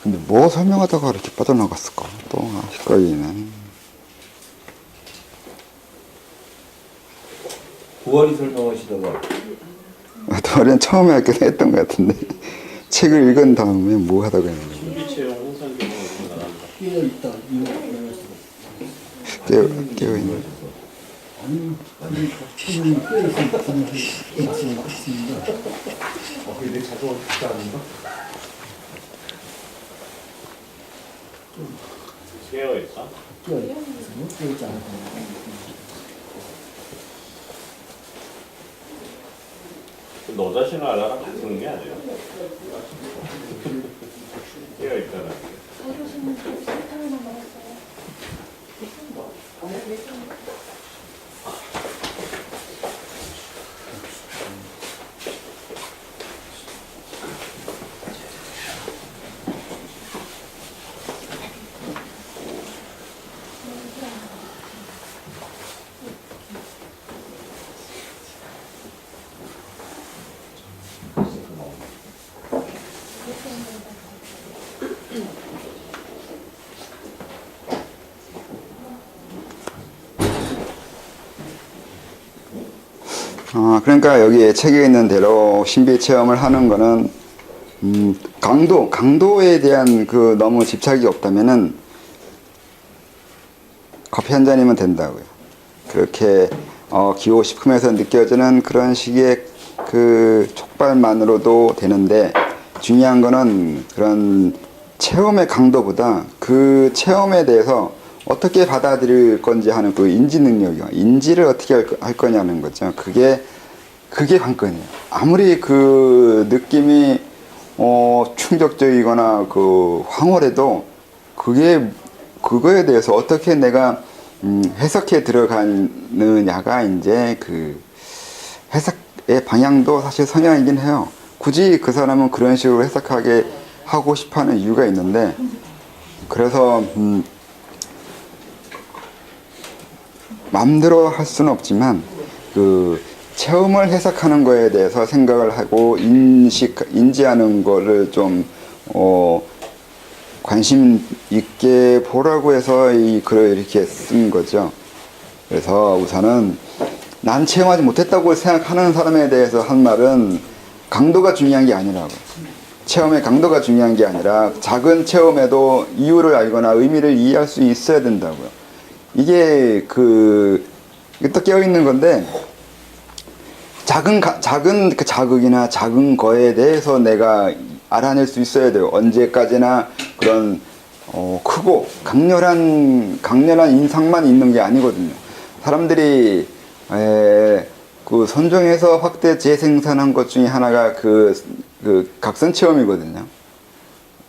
근데 뭐 설명하다가 이렇게 빠져나갔을까? 또 헷갈리네. 9월이 설명하시다가 도리는 처음에 하기도 했던 것 같은데 책을 읽은 다음에 뭐 하다가 했는데 신비체험 홍산 경우 이런 거 나간다. 깨어있다. 깨어있는. 아니, 지금 깨어있으면 말씀을 하겠습니다. 그게 내 자동으로 듣지 않는가? 깨어있다. 깨어있지 않았다. 너 자신을 알아라 같은 게 아니에요. 깨어있다는 게. 그러니까 여기 책에 있는 대로 신비 체험을 하는 거는 강도에 대한 그 너무 집착이 없다면은 커피 한 잔이면 된다고요. 그렇게 기호식품에서 느껴지는 그런 식의 그 촉발만으로도 되는데 중요한 거는 그런 체험의 강도보다 그 체험에 대해서 어떻게 받아들일 건지 하는 그 인지 능력이요. 인지를 어떻게 할 거냐는 거죠. 그게 관건이에요. 아무리 그 느낌이 충격적이거나 그 황홀해도 그거에 대해서 어떻게 내가 해석해 들어가느냐가 이제 그 해석의 방향도 사실 성향이긴 해요. 굳이 그 사람은 그런 식으로 해석하게 하고 싶어 하는 이유가 있는데, 그래서 마음대로 할 수는 없지만 그 체험을 해석하는 거에 대해서 생각을 하고 인지하는 거를 좀 관심 있게 보라고 해서 이 글을 이렇게 쓴 거죠. 그래서 우선은 난 체험하지 못했다고 생각하는 사람에 대해서 한 말은 강도가 중요한 게 아니라고. 체험의 강도가 중요한 게 아니라 작은 체험에도 이유를 알거나 의미를 이해할 수 있어야 된다고요. 이게 또 깨어있는 건데, 작은 그 자극이나 작은 거에 대해서 내가 알아낼 수 있어야 돼요. 언제까지나 그런 크고 강렬한 인상만 있는 게 아니거든요. 사람들이 그 선종에서 확대 재생산한 것 중에 하나가 그 각성 체험이거든요.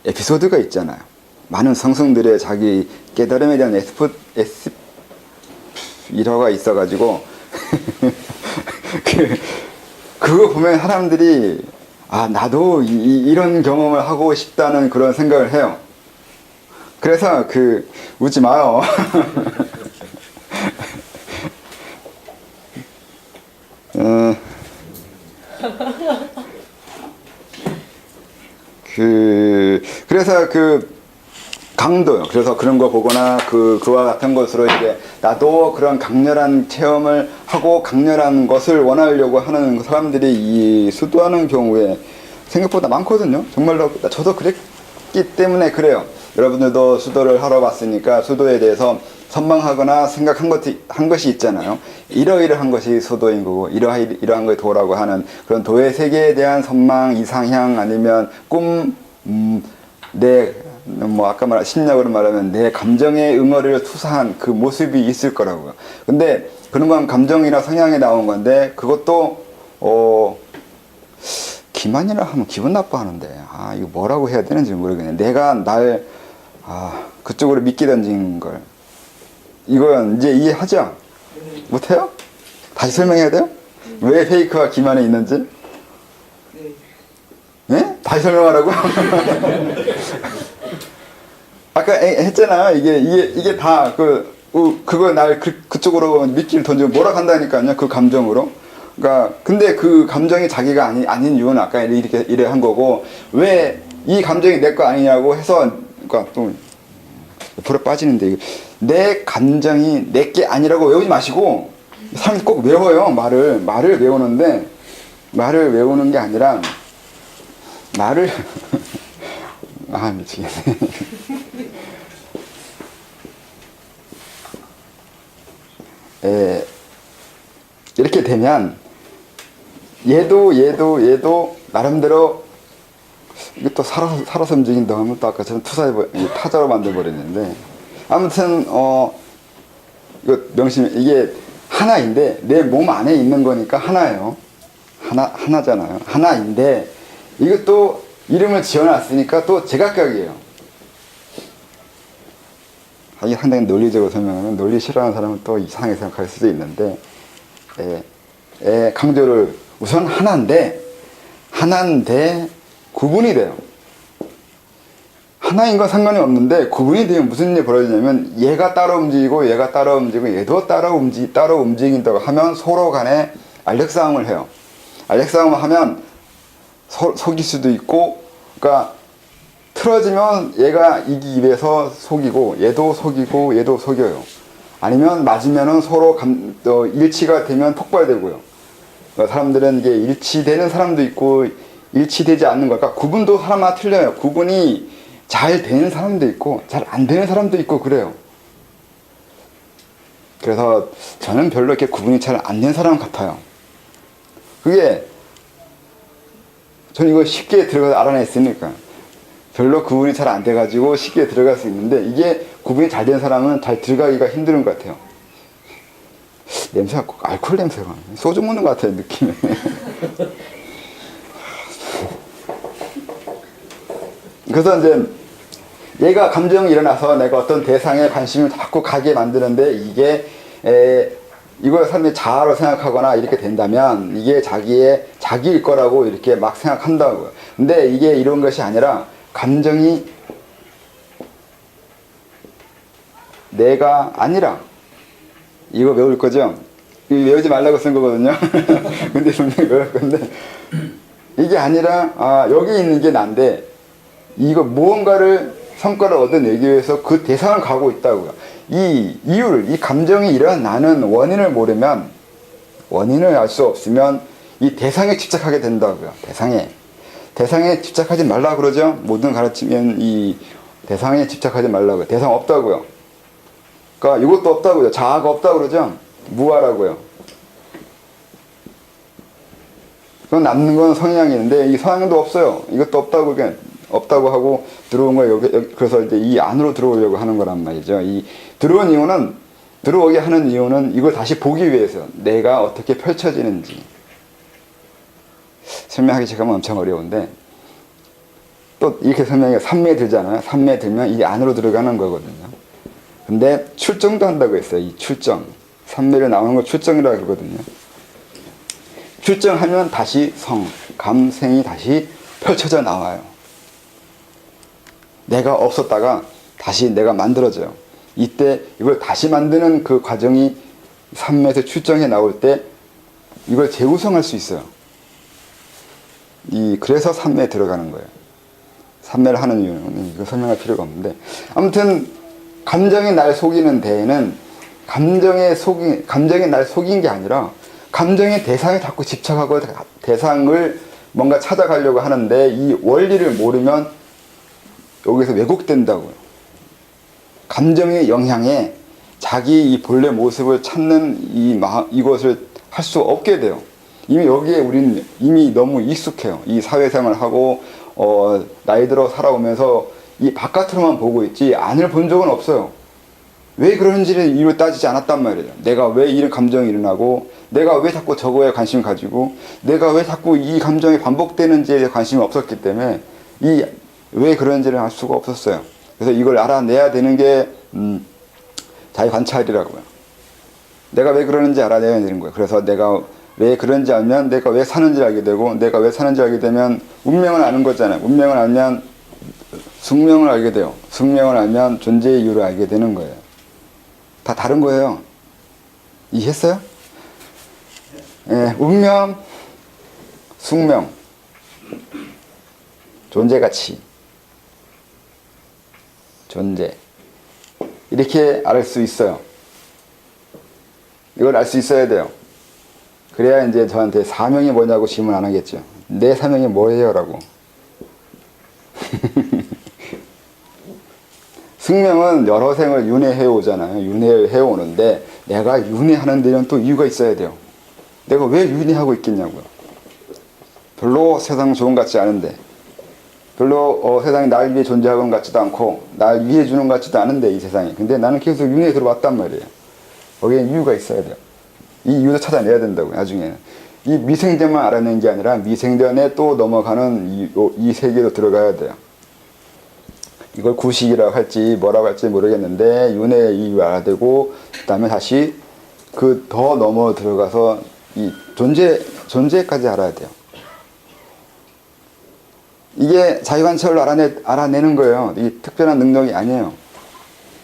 에피소드가 있잖아요. 많은 성성들의 자기 깨달음에 대한 일화가 있어가지고 그거 보면 사람들이 나도 이런 경험을 하고 싶다는 그런 생각을 해요. 그래서 웃지 마요. 그래서 강도요. 그래서 그런 거 보거나 그와 같은 것으로 이제 나도 그런 강렬한 체험을 하고 강렬한 것을 원하려고 하는 사람들이 이 수도하는 경우에 생각보다 많거든요. 정말로 저도 그랬기 때문에 그래요. 여러분들도 수도를 하러 왔으니까 수도에 대해서 선망하거나 생각한 것이 있잖아요. 이러이러한 것이 수도인 거고 이러한 걸 도라고 하는 그런 도의 세계에 대한 선망, 이상향 아니면 꿈, 아까 심리학으로 말하면 내 감정의 응어리를 투사한 그 모습이 있을 거라고요. 근데 그런 건 감정이나 성향에 나온 건데 그것도 기만이라 하면 기분 나빠하는데 이거 뭐라고 해야 되는지 모르겠네. 내가 날 그쪽으로 믿게 던진 걸. 이건 이제 이해하죠? 못해요? 다시 설명해야 돼요? 왜 페이크와 기만이 있는지? 네? 다시 설명하라고? 아까 했잖아요. 이게 다 그걸 날 그쪽으로 미끼를 던지고 몰아간다니까요. 그 감정으로. 그러니까 근데 그 감정이 자기가 아닌 이유는 아까 이래 한 거고, 왜 이 감정이 내 거 아니냐고 해서 그러니까 또 옆으로 빠지는데 내 감정이 내 게 아니라고 외우지 마시고 사람이 꼭 외워요. 말을 외우는데 말을 외우는 게 아니라 말을 아 미치겠네. 이렇게 되면 얘도 나름대로 이것도 살아서 움직인다 하면 또 아까처럼 타자로 만들어버렸는데 아무튼 이거 명심 이게 하나인데 내 몸 안에 있는 거니까 하나예요. 하나잖아요. 하나인데 이것도 이름을 지어놨으니까 또 제각각이에요. 이게 상당히 논리적으로 설명하면 논리 싫어하는 사람은 또 이상하게 생각할 수도 있는데 강조를 우선 하나인데 구분이 돼요. 하나인 건 상관이 없는데 구분이 되면 무슨 일이 벌어지냐면 얘가 따로 움직이고 얘가 따로 움직이고 얘도 따로 움직인다고 하면 서로 간에 알력싸움을 해요. 알력싸움을 하면 속일 수도 있고 그러니까 틀어지면 얘가 이기기 위해서 속이고 얘도 속이고 얘도 속여요. 아니면 맞으면은 서로 일치가 되면 폭발되고요. 그러니까 사람들은 이게 일치되는 사람도 있고 일치되지 않는 거. 그러니까 구분도 사람마다 틀려요. 구분이 잘 되는 사람도 있고 잘 안 되는 사람도 있고 그래요. 그래서 저는 별로 이렇게 구분이 잘 안 된 사람 같아요. 그게 저는 이거 쉽게 들어가서 알아냈으니까 별로 구분이 잘 안 돼가지고 쉽게 들어갈 수 있는데 이게 구분이 잘 된 사람은 잘 들어가기가 힘든 것 같아요. 냄새가 꼭 알코올 냄새가 소주 먹는 것 같아요 느낌이. 그래서 이제 얘가 감정이 일어나서 내가 어떤 대상에 관심을 자꾸 가게 만드는데 이게 이걸 사람이 자아로 생각하거나 이렇게 된다면 이게 자기일 거라고 이렇게 막 생각한다고요. 근데 이게 이런 것이 아니라 감정이 내가 아니라 이거 외울 거죠? 이거 외우지 말라고 쓴 거거든요. 근데 분명히 외울 건데 이게 아니라 여기 있는 게 난데 이거 무언가를 성과를 얻어내기 위해서 그 대상을 가고 있다고요. 이 이유를, 이 감정이 일어나는 원인을 모르면, 원인을 알 수 없으면 이 대상에 집착하게 된다고요. 대상에 집착하지 말라 그러죠. 모든 가르치면 이 대상에 집착하지 말라고요. 대상 없다고요. 그러니까 이것도 없다고요. 자아가 없다고 그러죠. 무아라고요. 그건 남는 건 성향이 있는데 이 성향도 없어요. 이것도 없다고 그냥 없다고 하고 들어온 거 여기 그래서 이제 이 안으로 들어오려고 하는 거란 말이죠. 이 들어오게 하는 이유는 이걸 다시 보기 위해서 내가 어떻게 펼쳐지는지 설명하기 지금은 엄청 어려운데 또 이렇게 설명해 삼매에 들잖아요. 삼매에 들면 이 안으로 들어가는 거거든요. 근데 출정도 한다고 했어요. 이 출정 삼매를 나오는 거 출정이라고 그러거든요. 출정하면 다시 감생이 다시 펼쳐져 나와요. 내가 없었다가 다시 내가 만들어져요. 이때 이걸 다시 만드는 그 과정이 삼매에서 출정해 나올 때 이걸 재구성할 수 있어요. 그래서 삼매에 들어가는 거예요. 삼매를 하는 이유는 이거 설명할 필요가 없는데 아무튼 감정이 날 속이는 데에는 감정이 날 속인 게 아니라 감정의 대상에 자꾸 집착하고 대상을 뭔가 찾아가려고 하는데 이 원리를 모르면 여기서 왜곡된다고요. 감정의 영향에 자기 이 본래 모습을 찾는 이것을 할 수 없게 돼요. 이미 여기에 우리는 이미 너무 익숙해요. 이 사회생활을 하고 나이 들어 살아오면서 이 바깥으로만 보고 있지 안을 본 적은 없어요. 왜 그런지를 이유를 따지지 않았단 말이에요. 내가 왜 이런 감정이 일어나고 내가 왜 자꾸 저거에 관심을 가지고 내가 왜 자꾸 이 감정이 반복되는지에 관심이 없었기 때문에 왜 그런지를 알 수가 없었어요. 그래서 이걸 알아내야 되는 게 자기 관찰이라고요. 내가 왜 그러는지 알아내야 되는 거예요. 그래서 내가 왜 그런지 알면 내가 왜 사는지 알게 되고 내가 왜 사는지 알게 되면 운명을 아는 거잖아요. 운명을 알면 숙명을 알게 돼요. 숙명을 알면 존재의 이유를 알게 되는 거예요. 다 다른 거예요. 이해했어요? 운명, 숙명, 존재 가치 존재. 이렇게 알 수 있어요. 이걸 알 수 있어야 돼요. 그래야 이제 저한테 사명이 뭐냐고 질문 안 하겠죠. 내 사명이 뭐예요? 라고. 승명은 여러 생을 윤회해 오잖아요. 윤회해 오는데 내가 윤회하는 데는 또 이유가 있어야 돼요. 내가 왜 윤회하고 있겠냐고요. 별로 세상 좋은 것 같지 않은데, 별로 세상이 날 위해 존재하는 것 같지도 않고 날 위해 주는 것 같지도 않은데 이 세상이. 근데 나는 계속 윤회에 들어왔단 말이에요. 거기에 이유가 있어야 돼요. 이 이유도 찾아내야 된다고요. 나중에는 이 미생전만 알아내는 게 아니라 미생전에 또 넘어가는 이 세계로 들어가야 돼요. 이걸 구식이라고 할지 뭐라고 할지 모르겠는데 윤회의 이유 알아야 되고, 그 다음에 다시 그 더 넘어 들어가서 이 존재까지 알아야 돼요. 이게 자유관찰로 알아내는 거예요. 이 특별한 능력이 아니에요.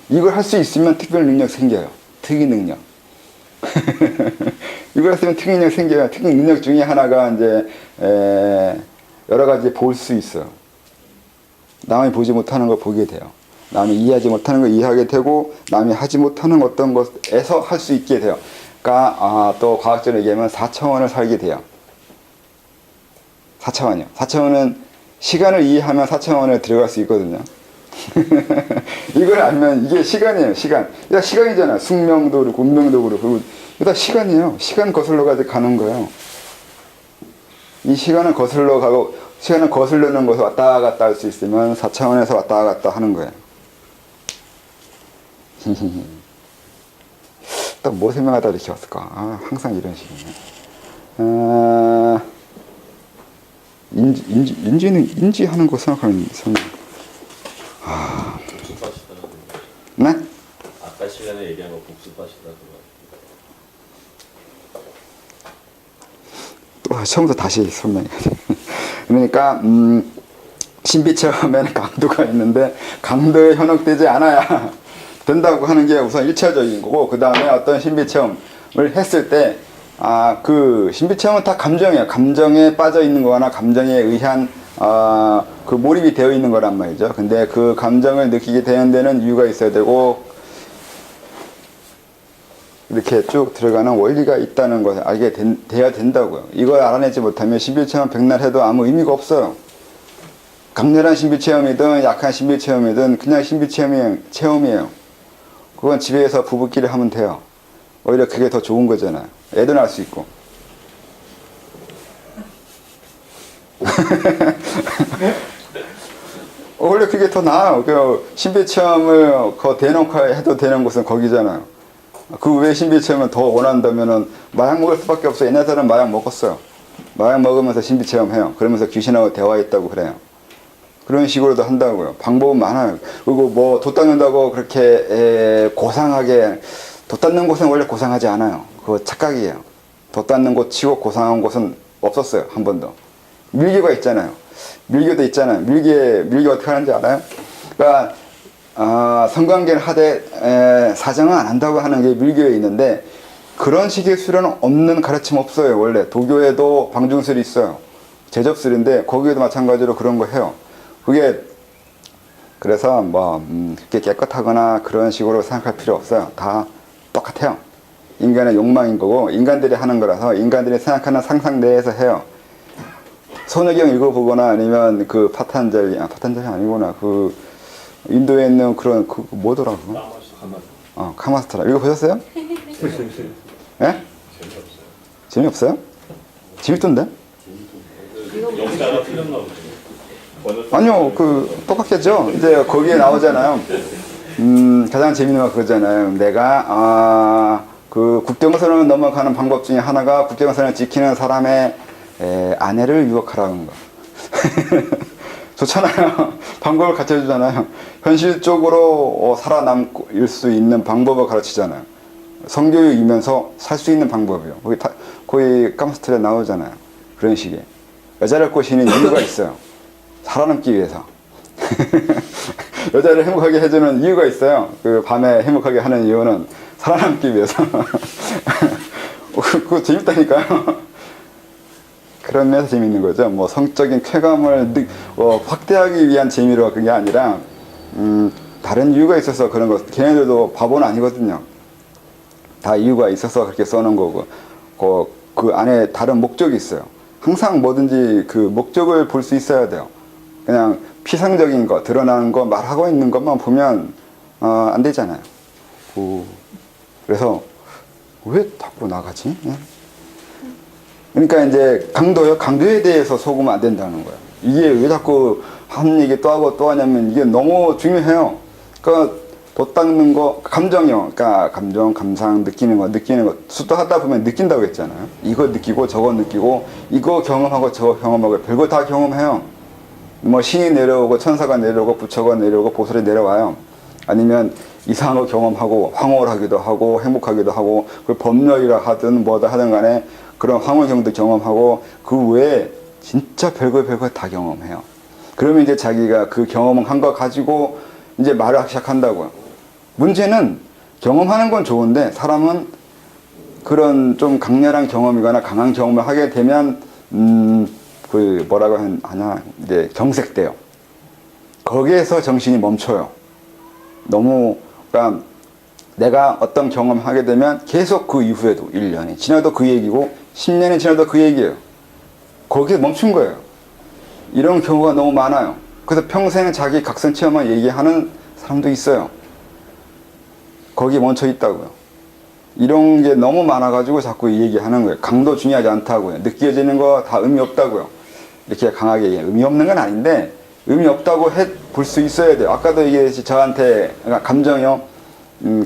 이걸 할 수 있으면 특별 능력 생겨요. 특이 능력. 이걸 했으면 특이 능력 생겨요. 특이 능력 중에 하나가 이제 여러 가지 볼 수 있어요. 남이 보지 못하는 걸 보게 돼요. 남이 이해하지 못하는 걸 이해하게 되고, 남이 하지 못하는 어떤 것에서 할 수 있게 돼요. 그러니까 또 과학적으로 얘기하면 4차원을 살게 돼요. 4차원이요. 4차원은 시간을 이해하면 4차원에 들어갈 수 있거든요. 이걸 알면 이게 시간이에요. 시간. 이거 시간이잖아. 숙명도 그렇고 운명도 그렇고 이거 다 시간이에요. 시간 거슬러 가는 거예요. 이 시간을 거슬러 가고, 시간을 거슬러는 곳에 왔다 갔다 할 수 있으면 4차원에서 왔다 갔다 하는 거예요. 또 뭐 설명하다 이렇게 왔을까? 항상 이런 식이네. 인지하는 거 생각하는 설명. 복습하시다는. 네? 아까 시간에 얘기한 거 복습하시다는 거. 또 처음부터 다시 설명해야 돼. 그러니까 신비체험에는 강도가 있는데 강도에 현혹되지 않아야 된다고 하는 게 우선 1차적인 거고, 그 다음에 어떤 신비체험을 했을 때 그 신비체험은 다 감정이에요. 감정에 빠져 있는 거나 감정에 의한 그 몰입이 되어 있는 거란 말이죠. 근데 그 감정을 느끼게 되는 데는 이유가 있어야 되고, 이렇게 쭉 들어가는 원리가 있다는 것을 알게 돼야 된다고요. 이걸 알아내지 못하면 신비체험 백날 해도 아무 의미가 없어요. 강렬한 신비체험이든 약한 신비체험이든 그냥 신비체험이에요. 그건 집에서 부부끼리 하면 돼요. 오히려 그게 더 좋은 거잖아요. 애도 낳을 수 있고. 오히려 그게 더 나아요. 그 신비체험을 대놓고 해도 되는 곳은 거기잖아요. 그 외에 신비체험을 더 원한다면은 마약 먹을 수밖에 없어요. 옛날 사람은 마약 먹었어요. 마약 먹으면서 신비체험 해요. 그러면서 귀신하고 대화했다고 그래요. 그런 식으로도 한다고요. 방법은 많아요. 그리고 뭐 돛 닦는다고 그렇게 고상하게, 돛 닦는 곳은 원래 고상하지 않아요. 그거 착각이에요. 돛 닦는 곳 치고 고상한 곳은 없었어요. 한 번도. 밀교가 있잖아요. 밀교도 있잖아요. 밀교 어떻게 하는지 알아요? 그러니까 성관계를 하되 사정은 안 한다고 하는 게 밀교에 있는데, 그런 식의 수련은 없는 가르침 없어요. 원래 도교에도 방중술이 있어요. 제접술인데 거기에도 마찬가지로 그런 거 해요. 그게 그래서 뭐 그렇게 깨끗하거나 그런 식으로 생각할 필요 없어요. 다 똑같아요. 인간의 욕망인 거고 인간들이 하는 거라서 인간들이 생각하는 상상 내에서 해요. 손해경 읽어보거나 아니면 그 파탄절리 아니구나. 그 인도에 있는 그런 그 뭐더라 그거? 카마스트라. 이거 보셨어요? 예? 재미없어요? 재밌던데? 영자가 틀렸나 보죠. 아니요, 똑같겠죠? 이제 거기에 나오잖아요. 가장 재밌는 건 그거잖아요. 내가, 그 국경선을 넘어가는 방법 중에 하나가 국경선을 지키는 사람의 아내를 유혹하라는 거. 좋잖아요. 방법을 가르쳐 주잖아요. 현실적으로 살아남을 수 있는 방법을 가르치잖아요. 성교육이면서 살 수 있는 방법이요. 거기 카마스트라에 나오잖아요. 그런 식의. 여자를 꼬시는 이유가 있어요. 살아남기 위해서. 여자를 행복하게 해주는 이유가 있어요. 그 밤에 행복하게 하는 이유는 살아남기 위해서. 그거 재밌다니까요. 그런 면에서 재밌는 거죠. 뭐 성적인 쾌감을 확대하기 위한 재미로 그게 아니라 다른 이유가 있어서 그런 거. 걔네들도 바보는 아니거든요. 다 이유가 있어서 그렇게 써놓은 거고, 그 안에 다른 목적이 있어요. 항상 뭐든지 그 목적을 볼 수 있어야 돼요. 그냥 피상적인 거, 드러나는 거, 말하고 있는 것만 보면 안 되잖아요. 그래서 왜 자꾸 나가지? 예? 그러니까 이제 강도에 대해서 속으면 안 된다는 거예요. 이게 왜 자꾸 한 얘기 또 하고 또 하냐면 이게 너무 중요해요. 그러니까 돋닦는 거, 감정이요. 그러니까 감정, 감상, 느끼는 거. 수도 하다 보면 느낀다고 했잖아요. 이거 느끼고 저거 느끼고, 이거 경험하고 저거 경험하고, 별거 다 경험해요. 뭐 신이 내려오고, 천사가 내려오고, 부처가 내려오고, 보살이 내려와요. 아니면 이상한 거 경험하고, 황홀하기도 하고, 행복하기도 하고, 그 법렬이라 하든 뭐다 하든 간에 그런 황홀경도 경험하고, 그 외에 진짜 별거 다 경험해요. 그러면 이제 자기가 그 경험한 거 가지고 이제 말을 하기 시작한다고요. 문제는 경험하는 건 좋은데 사람은 그런 좀 강렬한 경험이거나 강한 경험을 하게 되면 그 뭐라고 하냐 이제 경색돼요. 거기에서 정신이 멈춰요. 너무 그러니까 내가 어떤 경험을 하게 되면 계속 그 이후에도 1년이 지나도 그 얘기고 10년이 지나도 그 얘기예요. 거기에 멈춘 거예요. 이런 경우가 너무 많아요. 그래서 평생 자기 각성 체험만 얘기하는 사람도 있어요. 거기에 멈춰 있다고요. 이런 게 너무 많아가지고 자꾸 얘기하는 거예요. 강도 중요하지 않다고요. 느껴지는 거 다 의미 없다고요. 이렇게 강하게 얘기해요. 의미 없는 건 아닌데 의미 없다고 볼 수 있어야 돼요. 아까도 얘기했듯이 저한테 그러니까 감정이요.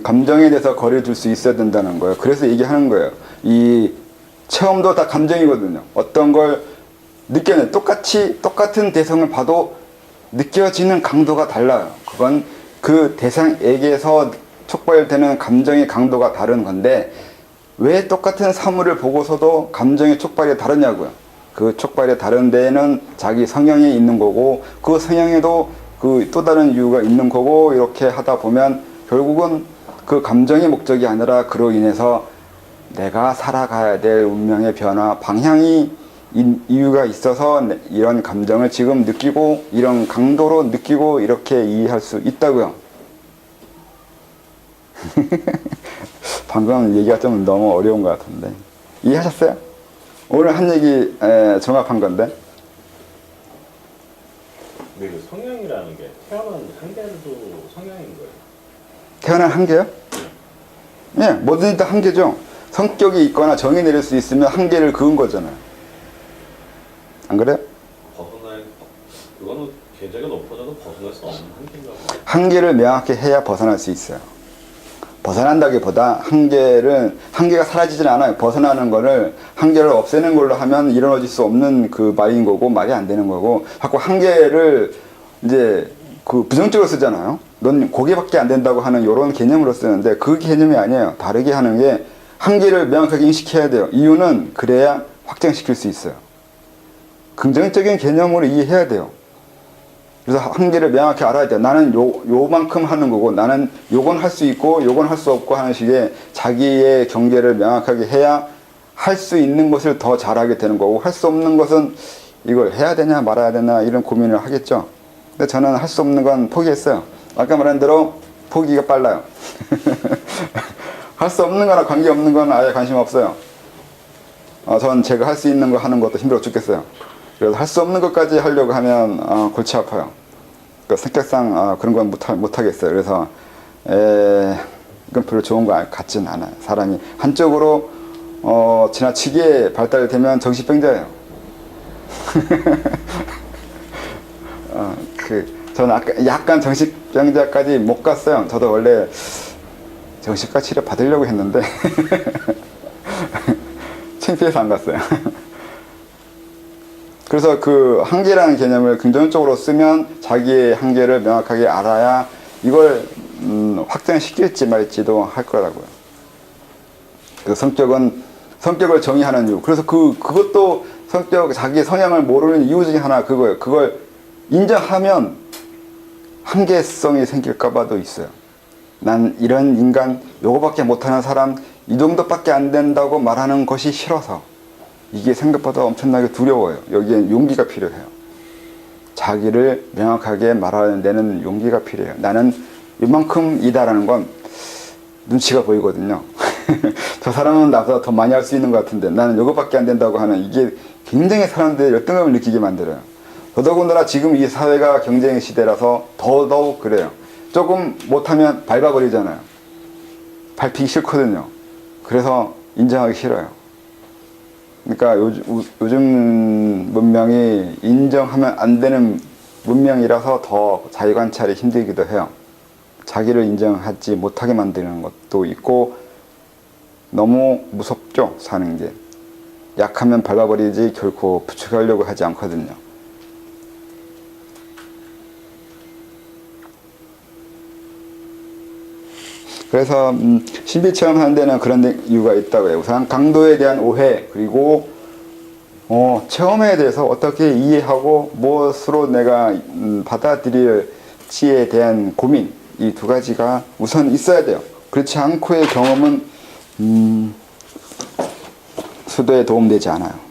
감정에 대해서 거리를 둘 수 있어야 된다는 거예요. 그래서 얘기하는 거예요. 이 체험도 다 감정이거든요. 어떤 걸 느껴내 똑같은 대상을 봐도 느껴지는 강도가 달라요. 그건 그 대상에게서 촉발되는 감정의 강도가 다른 건데 왜 똑같은 사물을 보고서도 감정의 촉발이 다르냐고요. 그 촉발이 다른 데에는 자기 성향이 있는 거고 그 성향에도 그 또 다른 이유가 있는 거고 이렇게 하다 보면 결국은 그 감정의 목적이 아니라 그로 인해서 내가 살아가야 될 운명의 변화, 방향이 이유가 있어서 이런 감정을 지금 느끼고 이런 강도로 느끼고 이렇게 이해할 수 있다고요. 방금 얘기가 좀 너무 어려운 것 같은데 이해하셨어요? 오늘 한 얘기 종합한 건데. 근데 그 성향이라는 게 태어난 한계도 성향인 거예요? 태어난 한계요? 예, 뭐든지 다 한계죠. 성격이 있거나 정이 내릴 수 있으면 한계를 그은 거잖아요. 안 그래요? 그거는 계제가 높아져도 벗어날 수 없는 한계인가 봐요. 한계를 명확히 해야 벗어날 수 있어요. 벗어난다기보다 한계가 사라지진 않아요. 벗어나는 거를 한계를 없애는 걸로 하면 이루어질 수 없는 그 말인 거고 말이 안 되는 거고 자꾸 한계를 이제 그 부정적으로 쓰잖아요. 넌 고개밖에 안 된다고 하는 이런 개념으로 쓰는데 그 개념이 아니에요. 다르게 하는 게 한계를 명확하게 인식해야 돼요. 이유는 그래야 확장시킬 수 있어요. 긍정적인 개념으로 이해해야 돼요. 그래서 한계를 명확히 알아야 돼요. 나는 요만큼 하는 거고 나는 요건 할 수 있고 요건 할 수 없고 하는 식의 자기의 경계를 명확하게 해야 할 수 있는 것을 더 잘하게 되는 거고 할 수 없는 것은 이걸 해야 되냐 말아야 되나 이런 고민을 하겠죠. 근데 저는 할 수 없는 건 포기했어요. 아까 말한 대로 포기가 빨라요. 할 수 없는 거나 관계없는 건 아예 관심 없어요. 전 제가 할 수 있는 거 하는 것도 힘들어 죽겠어요. 그래서 할 수 없는 것까지 하려고 하면 골치 아파요. 그 성격상 그런 건 못하겠어요. 그래서 이건 별로 좋은 거 같진 않아요. 사람이 한쪽으로 지나치게 발달되면 정신병자예요. 저는 약간 정신병자까지 못 갔어요. 저도 원래 정신과 치료 받으려고 했는데 창피해서 안 갔어요. 그래서 그 한계라는 개념을 긍정적으로 쓰면 자기의 한계를 명확하게 알아야 이걸 확장시킬지 말지도 할 거라고요. 그 성격을 정의하는 이유. 그래서 그것도 자기의 성향을 모르는 이유 중에 하나 그거예요. 그걸 인정하면 한계성이 생길까봐도 있어요. 난 이런 인간, 요거밖에 못하는 사람, 이 정도밖에 안 된다고 말하는 것이 싫어서. 이게 생각보다 엄청나게 두려워요. 여기엔 용기가 필요해요. 자기를 명확하게 말하는 데는 용기가 필요해요. 나는 이만큼이다라는 건 눈치가 보이거든요. 저 사람은 나보다 더 많이 할 수 있는 것 같은데 나는 이것밖에 안 된다고 하는 이게 굉장히 사람들의 열등감을 느끼게 만들어요. 더더군다나 지금 이 사회가 경쟁 시대라서 더더욱 그래요. 조금 못하면 밟아버리잖아요. 밟히기 싫거든요. 그래서 인정하기 싫어요. 그러니까 요즘 문명이 인정하면 안 되는 문명이라서 더 자기관찰이 힘들기도 해요. 자기를 인정하지 못하게 만드는 것도 있고 너무 무섭죠, 사는 게. 약하면 밟아버리지 결코 부추기려고 하지 않거든요. 그래서 신비 체험하는 데는 그런 이유가 있다고 해요. 우선 강도에 대한 오해, 그리고 체험에 대해서 어떻게 이해하고 무엇으로 내가 받아들일지에 대한 고민, 이 두 가지가 우선 있어야 돼요. 그렇지 않고의 경험은 수도에 도움되지 않아요.